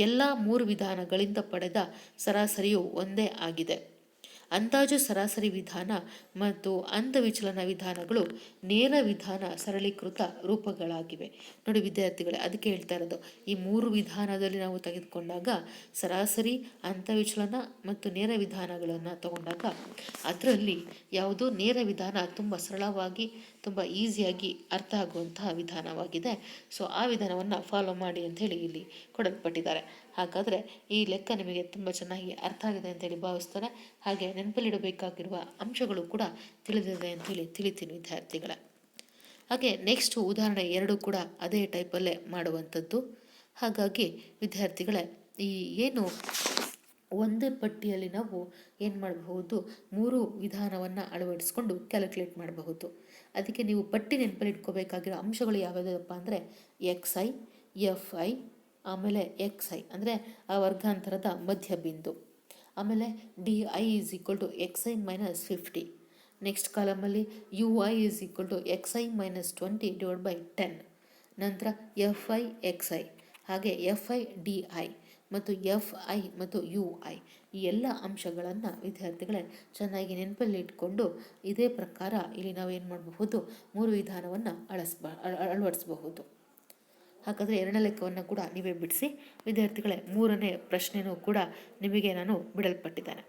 ಎಲ್ಲ 3 ವಿಧಾನಗಳಿಂದ ಪಡೆದ ಸರಾಸರಿಯು ಒಂದೇ ಆಗಿದೆ. ಅಂದಾಜು ಸರಾಸರಿ ವಿಧಾನ ಮತ್ತು ಅಂತವಿಚಲನ ವಿಧಾನಗಳು ನೇರ ವಿಧಾನ ಸರಳೀಕೃತ ರೂಪಗಳಾಗಿವೆ. ನೋಡಿ ವಿದ್ಯಾರ್ಥಿಗಳೇ, ಅದಕ್ಕೆ ಹೇಳ್ತಾ ಇರೋದು, ಈ ಮೂರು ವಿಧಾನದಲ್ಲಿ ನಾವು ತೆಗೆದುಕೊಂಡಾಗ ಸರಾಸರಿ, ಅಂತವಿಚಲನ ಮತ್ತು ನೇರ ವಿಧಾನಗಳನ್ನು ತಗೊಂಡಾಗ ಅದರಲ್ಲಿ ಯಾವುದೋ ನೇರ ವಿಧಾನ ತುಂಬ ಸರಳವಾಗಿ ತುಂಬ ಈಸಿಯಾಗಿ ಅರ್ಥ ಆಗುವಂತಹ ವಿಧಾನವಾಗಿದೆ. ಸೊ ಆ ವಿಧಾನವನ್ನು ಫಾಲೋ ಮಾಡಿ ಅಂಥೇಳಿ ಇಲ್ಲಿ ಕೊಡಲ್ಪಟ್ಟಿದ್ದಾರೆ. ಹಾಗಾದರೆ ಈ ಲೆಕ್ಕ ನಿಮಗೆ ತುಂಬ ಚೆನ್ನಾಗಿ ಅರ್ಥ ಆಗಿದೆ ಅಂತೇಳಿ ಭಾವಿಸ್ತಾರೆ. ಹಾಗೆ ನೆನಪಲ್ಲಿಡಬೇಕಾಗಿರುವ ಅಂಶಗಳು ಕೂಡ ತಿಳಿದಿದೆ ಅಂತೇಳಿ ತಿಳಿತೀನಿ ವಿದ್ಯಾರ್ಥಿಗಳ. ಹಾಗೆ ನೆಕ್ಸ್ಟ್ ಉದಾಹರಣೆ 2 ಕೂಡ ಅದೇ ಟೈಪಲ್ಲೇ ಮಾಡುವಂಥದ್ದು. ಹಾಗಾಗಿ ವಿದ್ಯಾರ್ಥಿಗಳೇ, ಈ ಏನು ಒಂದೇ ಪಟ್ಟಿಯಲ್ಲಿ ನಾವು ಏನು ಮಾಡಬಹುದು, 3 ವಿಧಾನವನ್ನು ಅಳವಡಿಸ್ಕೊಂಡು ಕ್ಯಾಲ್ಕುಲೇಟ್ ಮಾಡಬಹುದು. ಅದಕ್ಕೆ ನೀವು ಪಟ್ಟಿ ನೆನಪಲ್ಲಿ ಇಟ್ಕೋಬೇಕಾಗಿರೋ ಅಂಶಗಳು ಯಾವುದಪ್ಪ ಅಂದರೆ XI, FI, ಆಮೇಲೆ XI ಅಂದರೆ ಆ ವರ್ಗಾಂತರದ ಮಧ್ಯಬಿಂದು, ಆಮೇಲೆ DI = XI - 50. ನೆಕ್ಸ್ಟ್ ಕಾಲಮಲ್ಲಿ UI = XI - 20/10. ನಂತರ FI, XI, ಹಾಗೆ FI, DI ಮತ್ತು FI ಮತ್ತು UI ಈ ಎಲ್ಲ ಅಂಶಗಳನ್ನು ವಿದ್ಯಾರ್ಥಿಗಳೇ ಚೆನ್ನಾಗಿ ನೆನಪಲ್ಲಿ ಇಟ್ಕೊಂಡು ಇದೇ ಪ್ರಕಾರ ಇಲ್ಲಿ ನಾವು ಏನು ಮಾಡಬಹುದು, 3 ವಿಧಾನವನ್ನು ಅಳವಡಿಸಬಹುದು. ಹಾಗಾದರೆ 2ನೇ ಲೆಕ್ಕವನ್ನು ಕೂಡ ನೀವೇ ಬಿಡಿಸಿ ವಿದ್ಯಾರ್ಥಿಗಳೇ. 3ನೇ ಪ್ರಶ್ನೆಯೂ ಕೂಡ ನಿಮಗೆ ನಾನು ಬಿಡಲ್ಪಟ್ಟಿದ್ದೇನೆ.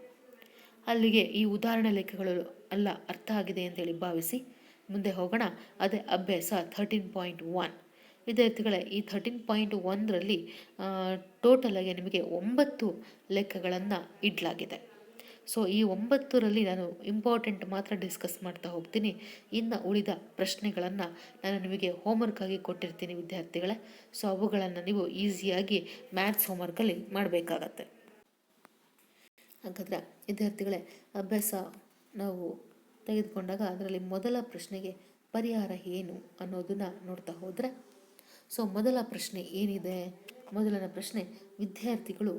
ಅಲ್ಲಿಗೆ ಈ ಉದಾಹರಣೆ ಲೆಕ್ಕಗಳು ಎಲ್ಲ ಅರ್ಥ ಆಗಿದೆ ಅಂತೇಳಿ ಭಾವಿಸಿ ಮುಂದೆ ಹೋಗೋಣ. ಅದೇ ಅಭ್ಯಾಸ 13.1. ವಿದ್ಯಾರ್ಥಿಗಳೇ, ಈ 13.1ರಲ್ಲಿ ಟೋಟಲಾಗಿ ನಿಮಗೆ 9 ಲೆಕ್ಕಗಳನ್ನು ಇಡಲಾಗಿದೆ. ಸೊ ಈ 9ರಲ್ಲಿ ನಾನು ಇಂಪಾರ್ಟೆಂಟ್ ಮಾತ್ರ ಡಿಸ್ಕಸ್ ಮಾಡ್ತಾ ಹೋಗ್ತೀನಿ. ಇನ್ನು ಉಳಿದ ಪ್ರಶ್ನೆಗಳನ್ನು ನಾನು ನಿಮಗೆ ಹೋಮ್ವರ್ಕಾಗಿ ಕೊಟ್ಟಿರ್ತೀನಿ ವಿದ್ಯಾರ್ಥಿಗಳೇ. ಸೊ ಅವುಗಳನ್ನು ನೀವು ಈಸಿಯಾಗಿ ಮ್ಯಾಥ್ಸ್ ಹೋಮ್ವರ್ಕಲ್ಲಿ ಮಾಡಬೇಕಾಗತ್ತೆ. ಹಾಗಾದರೆ ವಿದ್ಯಾರ್ಥಿಗಳೇ, ಅಭ್ಯಾಸ ನಾವು ತೆಗೆದುಕೊಂಡಾಗ ಅದರಲ್ಲಿ ಮೊದಲ ಪ್ರಶ್ನೆಗೆ ಪರಿಹಾರ ಏನು ಅನ್ನೋದನ್ನು ನೋಡ್ತಾ ಹೋದರೆ, ಸೊ ಮೊದಲ ಪ್ರಶ್ನೆ ಏನಿದೆ? ಮೊದಲನೇ ಪ್ರಶ್ನೆ, ವಿದ್ಯಾರ್ಥಿಗಳು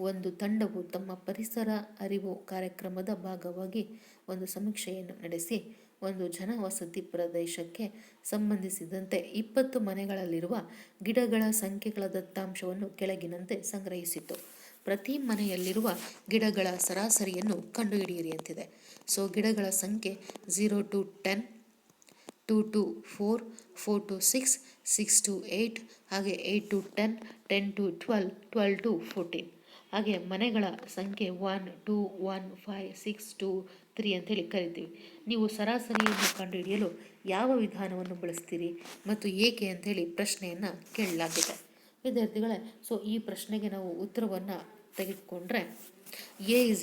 ಒಂದು ತಂಡವು ತಮ್ಮ ಪರಿಸರ ಅರಿವು ಕಾರ್ಯಕ್ರಮದ ಭಾಗವಾಗಿ ಒಂದು ಸಮೀಕ್ಷೆಯನ್ನು ನಡೆಸಿ ಒಂದು ಜನವಸತಿ ಪ್ರದೇಶಕ್ಕೆ ಸಂಬಂಧಿಸಿದಂತೆ 20 ಮನೆಗಳಲ್ಲಿರುವ ಗಿಡಗಳ ಸಂಖ್ಯೆಗಳ ದತ್ತಾಂಶವನ್ನು ಕೆಳಗಿನಂತೆ ಸಂಗ್ರಹಿಸಿತು. ಪ್ರತಿ ಮನೆಯಲ್ಲಿರುವ ಗಿಡಗಳ ಸರಾಸರಿಯನ್ನು ಕಂಡುಹಿಡಿಯಿರಿ ಅಂತಿದೆ. ಸೊ ಗಿಡಗಳ ಸಂಖ್ಯೆ 0 to 10, 2 to 4, 4 to 6, 6 to 8, ಹಾಗೆ 8 to 10, 10 to 12, 12 to 14. ಹಾಗೆ ಮನೆಗಳ ಸಂಖ್ಯೆ 1, 2, 1, 5, 6, 2, 3 ಅಂತೇಳಿ ಕರಿತೀವಿ. ನೀವು ಸರಾಸರಿಯನ್ನು ಕಂಡುಹಿಡಿಯಲು ಯಾವ ವಿಧಾನವನ್ನು ಬಳಸ್ತೀರಿ ಮತ್ತು ಏಕೆ ಅಂತೇಳಿ ಪ್ರಶ್ನೆಯನ್ನು ಕೇಳಲಾಗಿದೆ ವಿದ್ಯಾರ್ಥಿಗಳೇ. ಸೊ ಈ ಪ್ರಶ್ನೆಗೆ ನಾವು ಉತ್ತರವನ್ನು ತೆಗೆದುಕೊಂಡ್ರೆ A =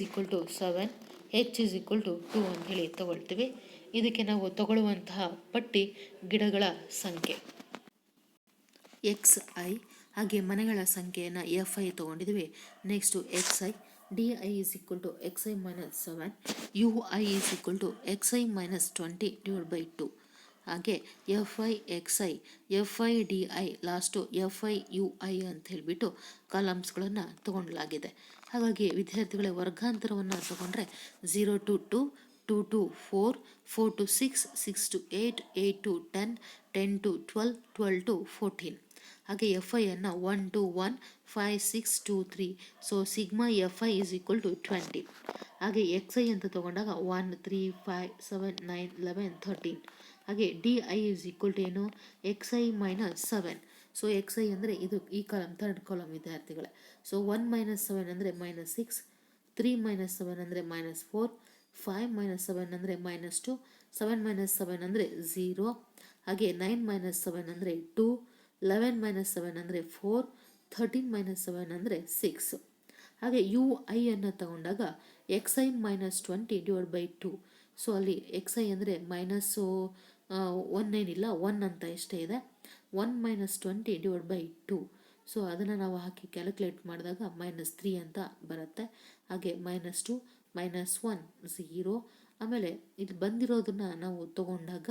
7, H = 2 ಅಂಥೇಳಿ ತಗೊಳ್ತೀವಿ. ಇದಕ್ಕೆ ನಾವು ತಗೊಳ್ಳುವಂತಹ ಪಟ್ಟಿ ಗಿಡಗಳ ಸಂಖ್ಯೆ XI, ಹಾಗೆ ಮನೆಗಳ ಸಂಖ್ಯೆಯನ್ನು FI ತೊಗೊಂಡಿದ್ದೀವಿ. Next XI, DI = XI - 7, UI = XI - 20/2. ಹಾಗೆ FI, XI, FI, DI, last FI, UI ಅಂತ ಹೇಳಿಬಿಟ್ಟು ಕಾಲಮ್ಸ್ಗಳನ್ನು ತಗೊಳ್ಳಲಾಗಿದೆ. ಹಾಗಾಗಿ ವಿದ್ಯಾರ್ಥಿಗಳ ವರ್ಗಾಂತರವನ್ನು ತಗೊಂಡ್ರೆ 0 to 2, 2 to 4, 4 to 6, 6 to 8, 8 to 10, 10 to 12, 12 to 14. ಹಾಗೆ FI ಅನ್ನು 1 to 1, 5, 6, 2, 3. So sigma FI = 20. ಹಾಗೆ XI ಅಂತ ತಗೊಂಡಾಗ 1, 3, 5, 7, 9, 11, 13. ಹಾಗೆ DI = ಏನು? XI - 7. ಸೊ XI ಅಂದರೆ ಇದು ಈ ಕಾಲಮ್, ಥರ್ಡ್ ಕಾಲಮ್ ವಿದ್ಯಾರ್ಥಿಗಳೇ. ಸೊ 1 - 7 ಅಂದರೆ -6, 3 - 7 ಅಂದರೆ -4, 5 - 7 ಅಂದರೆ -2, 7 - 7 ಅಂದರೆ 0, ಹಾಗೆ 9 - 7 ಅಂದರೆ 2, 11 - 7 ಅಂದರೆ 4, 13 - 7 ಅಂದರೆ 6. ಹಾಗೆ UI ಅನ್ನು ತಗೊಂಡಾಗ XI - 20/2. ಸೊ ಅಲ್ಲಿ XI ಅಂದರೆ -1 ಏನಿಲ್ಲ, 1 ಅಂತ ಎಷ್ಟೇ ಇದೆ, 1 - 20/2. ಸೊ ಅದನ್ನು ನಾವು ಹಾಕಿ ಕ್ಯಾಲ್ಕುಲೇಟ್ ಮಾಡಿದಾಗ -3 ಅಂತ ಬರುತ್ತೆ. ಹಾಗೆ -2, -1, 0. ಆಮೇಲೆ ಇಲ್ಲಿ ಬಂದಿರೋದನ್ನ ನಾವು ತಗೊಂಡಾಗ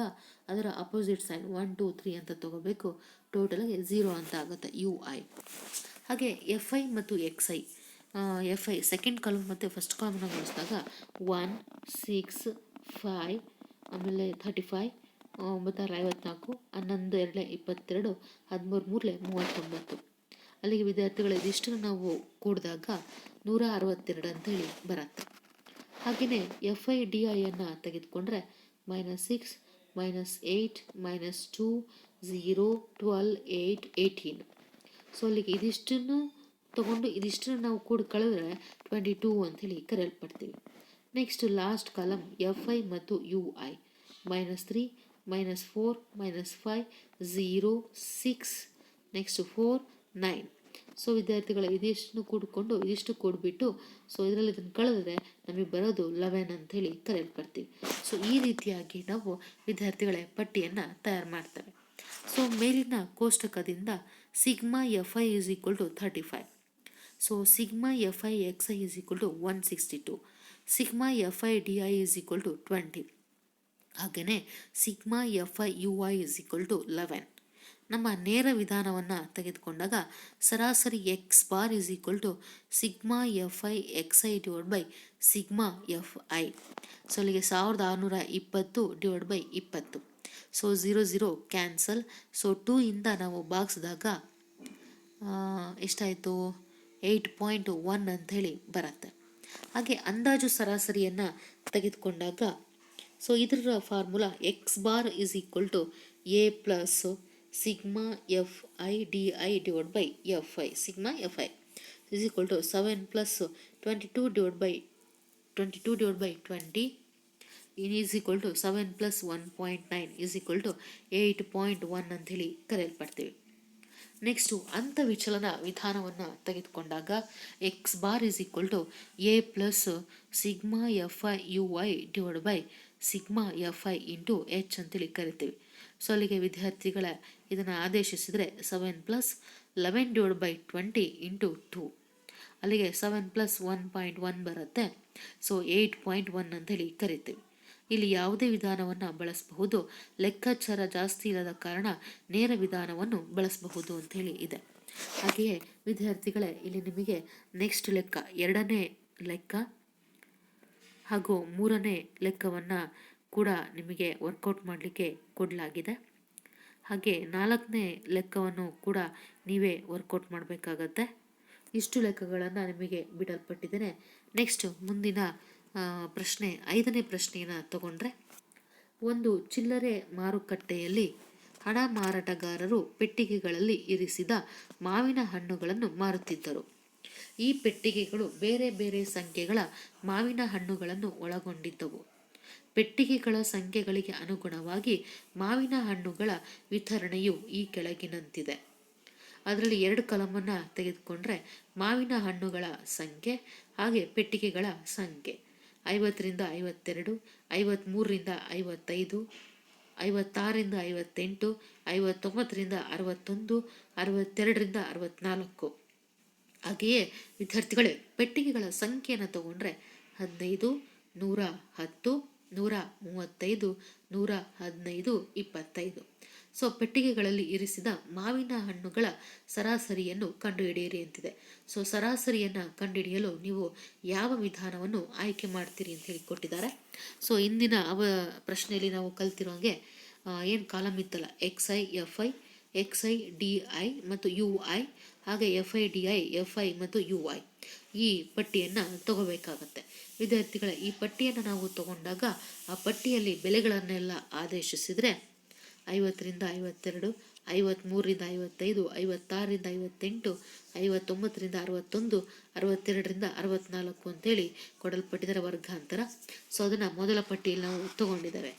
ಅದರ ಅಪೋಸಿಟ್ ಸೈನ್ 1, 2, 3 ಅಂತ ತಗೋಬೇಕು. ಟೋಟಲಾಗಿ 0 ಅಂತ ಆಗುತ್ತೆ UI. ಹಾಗೆ FI ಮತ್ತು XI, FI ಸೆಕೆಂಡ್ ಕಾಲಮ್ ಮತ್ತು ಫಸ್ಟ್ ಕಾಲಮ್ನ ಬಳಸಿದಾಗ 1, 6, 5, ಆಮೇಲೆ 35, 9 6 54, 11 2 22, 13 3 39. ಅಲ್ಲಿಗೆ ವಿದ್ಯಾರ್ಥಿಗಳು ಇದಿಷ್ಟನ್ನು ನಾವು ಕೂಡಿದಾಗ 162 ಅಂತೇಳಿ ಬರುತ್ತೆ. ಹಾಗೆಯೇ ಎಫ್ ಐ ಡಿ ಐಯನ್ನು ತೆಗೆದುಕೊಂಡ್ರೆ -6 -8 -2 0 12 8 18. ಸೊ ಅಲ್ಲಿಗೆ ಇದಿಷ್ಟನ್ನು ತಗೊಂಡು ಇದಿಷ್ಟನ್ನು ನಾವು ಕೂಡ ಕಳೆದ್ರೆ 22 ಅಂಥೇಳಿ ಕರೆಯಲ್ಪಡ್ತೀವಿ. Next last column f I ಮತ್ತು ಯು ಐ -3 -4 -5 0 6 ನೆಕ್ಸ್ಟ್ 4 9. ಸೊ ವಿದ್ಯಾರ್ಥಿಗಳ ಇದಿಷ್ಟನ್ನು ಕೂಡಿಕೊಂಡು ಇದಿಷ್ಟು ಕೂಡಿಬಿಟ್ಟು ಸೊ ಇದರಲ್ಲಿ ಇದನ್ನು ಕಳೆದ್ರೆ ನಮಗೆ ಬರೋದು 11 ಅಂಥೇಳಿ ಕರೆಯಲ್ಪಡ್ತೀವಿ. ಸೊ ಈ ರೀತಿಯಾಗಿ ನಾವು ವಿದ್ಯಾರ್ಥಿಗಳ ಪಟ್ಟಿಯನ್ನು ತಯಾರು ಮಾಡ್ತೇವೆ. ಸೊ ಮೇಲಿನ ಕೋಷ್ಟಕದಿಂದ sigma F I is equal to 35. So sigma F I X i is equal to 162. Sigma F I D I is equal to 20. ಹಾಗೆಯೇ sigma F I you i is equal to 11. ನಮ್ಮ ನೇರ ವಿಧಾನವನ್ನು ತೆಗೆದುಕೊಂಡಾಗ ಸರಾಸರಿ X bar is equal to sigma F I X I divide by sigma F i. So ಅಲ್ಲಿಗೆ 1620 divide by 20. So 0 0 cancel. So 2 ಇಂದ ನಾವು ಭಾಗಿಸಿದಾಗ ಎಷ್ಟಾಯಿತು 8.1 ಅಂಥೇಳಿ ಬರುತ್ತೆ. ಹಾಗೆ ಅಂದಾಜು ಸರಾಸರಿಯನ್ನು ತೆಗೆದುಕೊಂಡಾಗ ಸೊ ಇದರ formula X bar is equal to A plus sigma F I D I divide by F I. Sigma F I is equal to 7 plus 22 divide by 20 is equal to 7 plus 1.9 is equal to 8.1 ಅಂಥೇಳಿ ಕರೆಯಲ್ಪಡ್ತೀವಿ. Next ಅಂತಃವಿಚಲನ ವಿಧಾನವನ್ನು ತೆಗೆದುಕೊಂಡಾಗ X bar is equal to A plus sigma F I you I divide by sigma F I into H ಅಂತೇಳಿ ಕರಿತೀವಿ. So ಅಲ್ಲಿಗೆ ವಿದ್ಯಾರ್ಥಿಗಳ ಇದನ್ನು ಆದೇಶಿಸಿದರೆ 7 ಪ್ಲಸ್ 11 ಡಿವೈಡ್ ಬೈ 20 ಇಂಟು 2 ಅಲ್ಲಿಗೆ 7 ಪ್ಲಸ್ 1.1 ಬರುತ್ತೆ. ಸೊ 8.1 ಅಂತೇಳಿ ಕರಿತೀವಿ. ಇಲ್ಲಿ ಯಾವುದೇ ವಿಧಾನವನ್ನು ಬಳಸಬಹುದು, ಲೆಕ್ಕಾಚಾರ ಜಾಸ್ತಿ ಇಲ್ಲದ ಕಾರಣ ನೇರ ವಿಧಾನವನ್ನು ಬಳಸಬಹುದು ಅಂಥೇಳಿ ಇದೆ. ಹಾಗೆಯೇ ವಿದ್ಯಾರ್ಥಿಗಳೇ ಇಲ್ಲಿ ನಿಮಗೆ ನೆಕ್ಸ್ಟ್ ಲೆಕ್ಕ 2ನೇ ಲೆಕ್ಕ ಹಾಗೂ 3ನೇ ಲೆಕ್ಕವನ್ನು ಕೂಡ ನಿಮಗೆ ವರ್ಕೌಟ್ ಮಾಡಲಿಕ್ಕೆ ಕೊಡಲಾಗಿದೆ. ಹಾಗೆ 4ನೇ ಲೆಕ್ಕವನ್ನು ಕೂಡ ನೀವೇ ವರ್ಕೌಟ್ ಮಾಡಬೇಕಾಗತ್ತೆ. ಇಷ್ಟು ಲೆಕ್ಕಗಳನ್ನು ನಿಮಗೆ ಬಿಡಲ್ಪಟ್ಟಿದ್ದೇನೆ. ನೆಕ್ಸ್ಟ್ ಮುಂದಿನ ಪ್ರಶ್ನೆ 5ನೇ ಪ್ರಶ್ನೆಯನ್ನು ತಗೊಂಡ್ರೆ, ಒಂದು ಚಿಲ್ಲರೆ ಮಾರುಕಟ್ಟೆಯಲ್ಲಿ ಹಣ ಮಾರಾಟಗಾರರು ಪೆಟ್ಟಿಗೆಗಳಲ್ಲಿ ಇರಿಸಿದ ಮಾವಿನ ಹಣ್ಣುಗಳನ್ನು ಮಾರುತ್ತಿದ್ದರು. ಈ ಪೆಟ್ಟಿಗೆಗಳು ಬೇರೆ ಬೇರೆ ಸಂಖ್ಯೆಗಳ ಮಾವಿನ ಹಣ್ಣುಗಳನ್ನು ಒಳಗೊಂಡಿದ್ದವು. ಪೆಟ್ಟಿಗೆಗಳ ಸಂಖ್ಯೆಗಳಿಗೆ ಅನುಗುಣವಾಗಿ ಮಾವಿನ ಹಣ್ಣುಗಳ ವಿತರಣೆಯು ಈ ಕೆಳಗಿನಂತಿದೆ. ಅದರಲ್ಲಿ 2 ಕಾಲಮನ್ನು ತೆಗೆದುಕೊಂಡ್ರೆ ಮಾವಿನ ಹಣ್ಣುಗಳ ಸಂಖ್ಯೆ ಹಾಗೆ ಪೆಟ್ಟಿಗೆಗಳ ಸಂಖ್ಯೆ 50ರಿಂದ 52, 53ರಿಂದ 55, 56ರಿಂದ 58, 59ರಿಂದ 61, 62ರಿಂದ 64. ಹಾಗೆಯೇ ವಿದ್ಯಾರ್ಥಿಗಳೇ ಪೆಟ್ಟಿಗೆಗಳ ಸಂಖ್ಯೆಯನ್ನು ತಗೊಂಡ್ರೆ 15, 110, 135, 115, 25. ಸೊ ಪೆಟ್ಟಿಗೆಗಳಲ್ಲಿ ಇರಿಸಿದ ಮಾವಿನ ಹಣ್ಣುಗಳ ಸರಾಸರಿಯನ್ನು ಕಂಡುಹಿಡಿಯಿರಿ ಅಂತಿದೆ. ಸೊ ಸರಾಸರಿಯನ್ನು ಕಂಡುಹಿಡಿಯಲು ನೀವು ಯಾವ ವಿಧಾನವನ್ನು ಆಯ್ಕೆ ಮಾಡ್ತೀರಿ ಅಂತ ಹೇಳಿ ಕೊಟ್ಟಿದ್ದಾರೆ. ಸೊ ಇಂದಿನ ಪ್ರಶ್ನೆಯಲ್ಲಿ ನಾವು ಕಲ್ತಿರೋಂಗೆ ಏನು ಕಾಲಮ್ ಇತ್ತಲ್ಲ X i f I, X I D I ಮತ್ತು ಯು ಐ, ಹಾಗೆ F I D I, f I ಮತ್ತು ಯು ಐ, ಈ ಪಟ್ಟಿಯನ್ನು ತಗೋಬೇಕಾಗತ್ತೆ. ವಿದ್ಯಾರ್ಥಿಗಳ ಈ ಪಟ್ಟಿಯನ್ನು ನಾವು ತಗೊಂಡಾಗ ಆ ಪಟ್ಟಿಯಲ್ಲಿ ಬೆಲೆಗಳನ್ನೆಲ್ಲ ಆದೇಶಿಸಿದರೆ 50ರಿಂದ 52, 53ರಿಂದ 55, 56ರಿಂದ 58, 59ರಿಂದ 61, 62ರಿಂದ 64 ಅಂತೇಳಿ ಕೊಡಲ್ಪಟ್ಟಿದ್ದಾರೆ ವರ್ಗಾಂತರ. ಸೊ ಅದನ್ನು ಮೊದಲ ಪಟ್ಟಿಯಲ್ಲಿ ನಾವು ತಗೊಂಡಿದ್ದೇವೆ.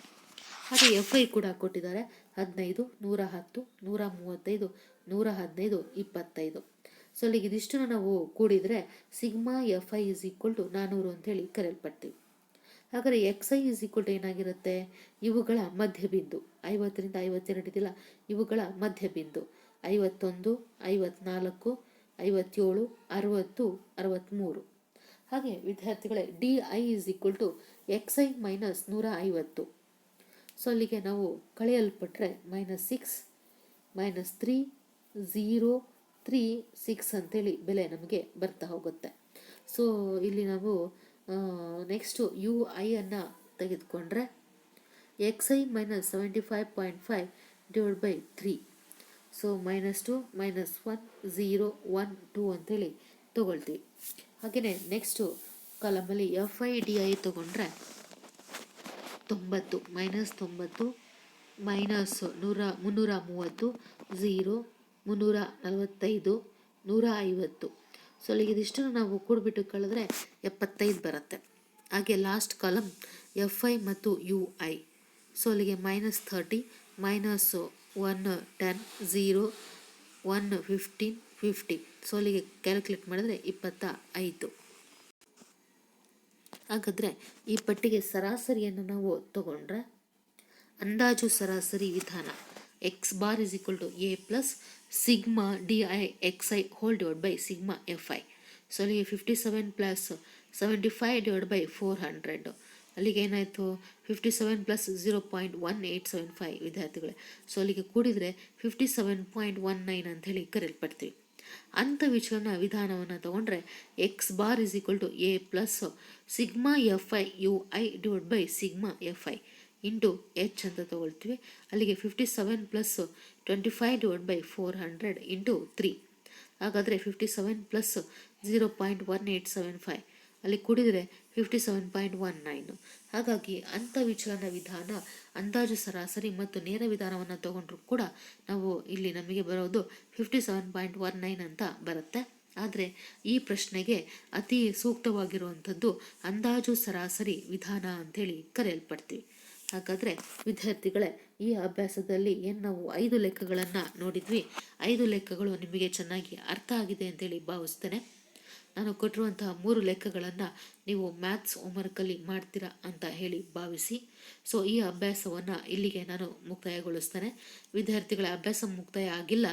ಹಾಗೆ ಎಫ್ ಐ ಕೂಡ ಕೊಟ್ಟಿದ್ದಾರೆ 15, 110, 135, 115, 25. ಸೊ ಅಲ್ಲಿಗೆ ಇದಿಷ್ಟನ್ನು ನಾವು ಕೂಡಿದರೆ sigma F I is equal to 400 ಅಂತೇಳಿ ಕರೆಯಲ್ಪಡ್ತೀವಿ. ಹಾಗಾದರೆ x i is equal to ಏನಾಗಿರುತ್ತೆ, ಇವುಗಳ ಮಧ್ಯಬಿಂದು 50ರಿಂದ 52 ಇದೆಯಲ್ಲ, ಇವುಗಳ ಮಧ್ಯಬಿಂದು 51, 54, 57, 60, 63. ಹಾಗೆ ವಿದ್ಯಾರ್ಥಿಗಳೇ D I is equal to X I minus 150. So ಅಲ್ಲಿಗೆ ನಾವು ಕಳೆಯಲ್ಪಟ್ಟರೆ -6, -3, 0, 3, 6 ಅಂತೇಳಿ ಬೆಲೆ ನಮಗೆ ಬರ್ತಾ ಹೋಗುತ್ತೆ. ಸೊ ಇಲ್ಲಿ ನಾವು ನೆಕ್ಸ್ಟು ಯು ಐ ಅನ್ನು ತೆಗೆದುಕೊಂಡ್ರೆ X I minus 75.5 divide by 3. So -2, -1, 0, 1, 2 ಅಂತೇಳಿ ತಗೊಳ್ತೀವಿ. ಹಾಗೆಯೇ ನೆಕ್ಸ್ಟು ಕಾಲಮಲ್ಲಿ FI/DI ತಗೊಂಡ್ರೆ 90 -90 -330 0 345 150. ಸೊ ಅಲ್ಲಿಗೆ ಇದಿಷ್ಟನ್ನು ನಾವು ಕೂಡಿಬಿಟ್ಟು ಕಳೆದ್ರೆ 75 ಬರುತ್ತೆ. ಹಾಗೆ ಲಾಸ್ಟ್ ಕಾಲಮ್ FI ಮತ್ತು UI. ಸೊ ಅಲ್ಲಿಗೆ -30 -110 0 115 50. ಸೊ ಅಲ್ಲಿಗೆ ಕ್ಯಾಲ್ಕುಲೇಟ್ ಮಾಡಿದ್ರೆ 25. ಹಾಗಾದರೆ ಈ ಪಟ್ಟಿಗೆ ಸರಾಸರಿಯನ್ನು ನಾವು ತಗೊಂಡ್ರೆ ಅಂದಾಜು ಸರಾಸರಿ ವಿಧಾನ x⁻ = a + sigma DI/XI / sigma FI. So ಅಲ್ಲಿಗೆ 57 + 75 / 400. ಅಲ್ಲಿಗೆ ಏನಾಯಿತು 57 + 0.1875 ವಿದ್ಯಾರ್ಥಿಗಳೇ. ಸೊ ಅಲ್ಲಿಗೆ ಕೂಡಿದರೆ 57.19 ಅಂತ ಹೇಳಿ ಕರೆಯಲ್ಪಡ್ತೀವಿ. ಅಂಥ ವಿಚಲನ ವಿಧಾನವನ್ನು ತಗೊಂಡ್ರೆ x⁻ = a + sigma FI/UI / sigma FI into H ಅಂತ ತಗೊಳ್ತೀವಿ. ಅಲ್ಲಿಗೆ 57 + 25 / 400 ಇಂಟು 3. ಹಾಗಾದರೆ 57 + 0.1875 ಅಲ್ಲಿ ಕೂಡಿದರೆ 57.19. ಹಾಗಾಗಿ ಅಂತರ್ವಿಚಲನ ವಿಧಾನ, ಅಂದಾಜು ಸರಾಸರಿ ಮತ್ತು ನೇರ ವಿಧಾನವನ್ನು ತಗೊಂಡ್ರೂ ಕೂಡ ನಾವು ಇಲ್ಲಿ ನಮಗೆ ಬರೋದು 57.19 ಅಂತ ಬರುತ್ತೆ. ಆದರೆ ಈ ಪ್ರಶ್ನೆಗೆ ಅತಿ ಸೂಕ್ತವಾಗಿರುವಂಥದ್ದು ಅಂದಾಜು ಸರಾಸರಿ ವಿಧಾನ ಅಂತೇಳಿ ಕರೆಯಲ್ಪಡ್ತೀವಿ. ಹಾಗಾದರೆ ವಿದ್ಯಾರ್ಥಿಗಳೇ, ಈ ಅಭ್ಯಾಸದಲ್ಲಿ ಏನು ನಾವು 5 ಲೆಕ್ಕಗಳನ್ನು ನೋಡಿದ್ವಿ. 5 ಲೆಕ್ಕಗಳು ನಿಮಗೆ ಚೆನ್ನಾಗಿ ಅರ್ಥ ಆಗಿದೆ ಅಂತೇಳಿ ಭಾವಿಸ್ತೇನೆ. ನಾನು ಕೊಟ್ಟಿರುವಂತಹ 3 ಲೆಕ್ಕಗಳನ್ನು ನೀವು ಮ್ಯಾಥ್ಸ್ ಹೋಮ್ವರ್ಕಲ್ಲಿ ಮಾಡ್ತೀರಾ ಅಂತ ಹೇಳಿ ಭಾವಿಸಿ. ಸೊ ಈ ಅಭ್ಯಾಸವನ್ನು ಇಲ್ಲಿಗೆ ನಾನು ಮುಕ್ತಾಯಗೊಳಿಸ್ತೇನೆ. ವಿದ್ಯಾರ್ಥಿಗಳ ಅಭ್ಯಾಸ ಮುಕ್ತಾಯ ಆಗಿಲ್ಲ,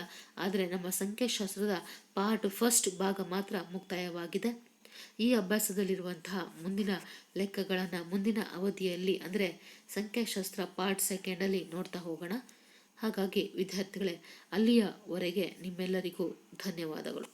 ಆದರೆ ನಮ್ಮ ಸಂಖ್ಯಾಶಾಸ್ತ್ರದ ಪಾರ್ಟ್ 1 ಭಾಗ ಮಾತ್ರ ಮುಕ್ತಾಯವಾಗಿದೆ. ಈ ಅಭ್ಯಾಸದಲ್ಲಿರುವಂತಹ ಮುಂದಿನ ಲೆಕ್ಕಗಳನ್ನು ಮುಂದಿನ ಅವಧಿಯಲ್ಲಿ ಅಂದರೆ ಸಂಖ್ಯಾಶಾಸ್ತ್ರ ಪಾರ್ಟ್ 2 ನೋಡ್ತಾ ಹೋಗೋಣ. ಹಾಗಾಗಿ ವಿದ್ಯಾರ್ಥಿಗಳೇ, ಅಲ್ಲಿಯವರೆಗೆ ನಿಮ್ಮೆಲ್ಲರಿಗೂ ಧನ್ಯವಾದಗಳು.